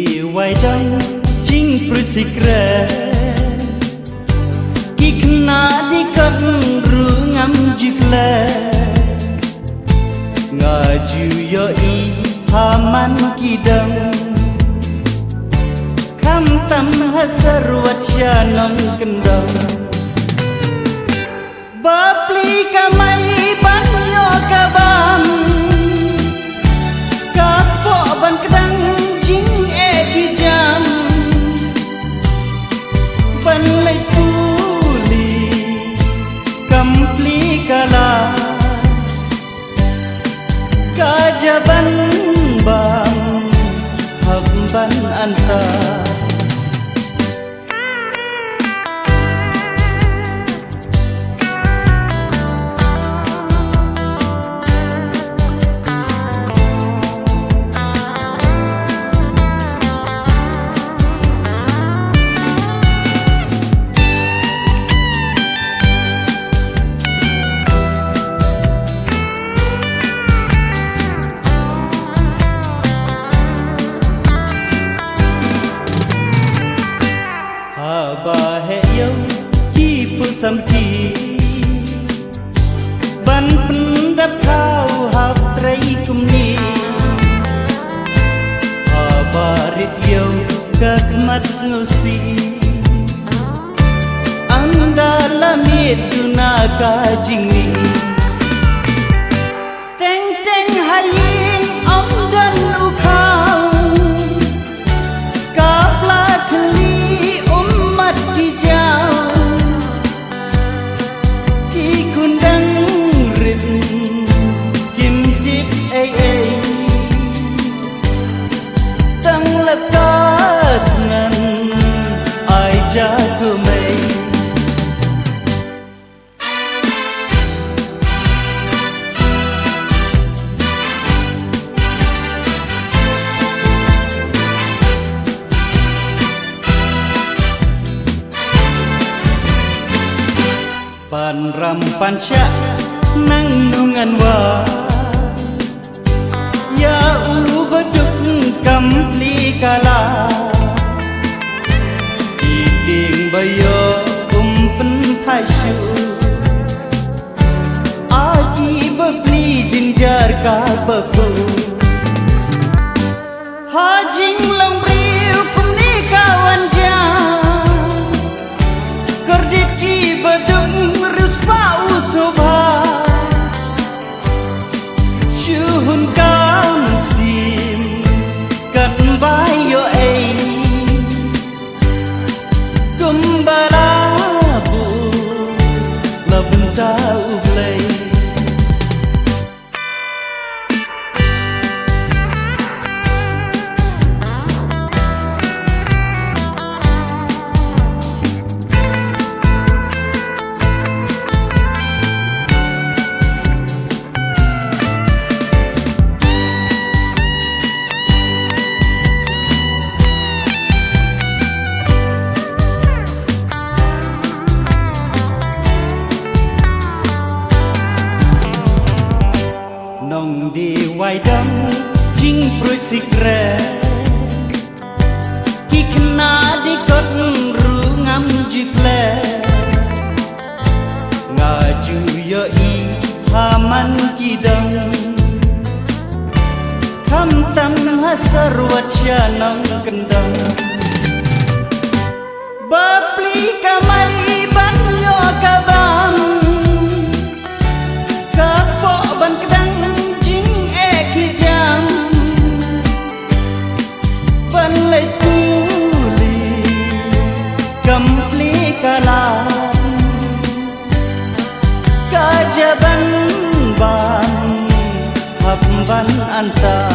đi hoài đông chính bersikre kikna di kan rungam jikle ngaju yo I paman kidang kam tam hasar wacyanong kendang bapli kamai ban yo kabam kapo ban kedang jing jam ban lai tuli kampli kala kajaban bang habban antar bahe yo ki pu samthi ban pendap thau hap trai kumni abarit yo kakmat susi anda lamit dunaka jingni teng teng hayin amdan ukau kapla thli pan ram pan sya nang nungan wa ya u beduk kampli kala ding bayo pen pasyu agi bepli jinjar ka beku hajing lamriu kumni kawan jam kerdit ki beduk Shuhun kam sim kat bayo ai kumbara bu labenta uglai nong di wai dam jing bersikre kikna di kot rungam jikle ngaju yo I paman kidang kam tam hasar wacyanong kendang bapli kamai ban yo kabam kapo ban kedang kajaban ban habban antar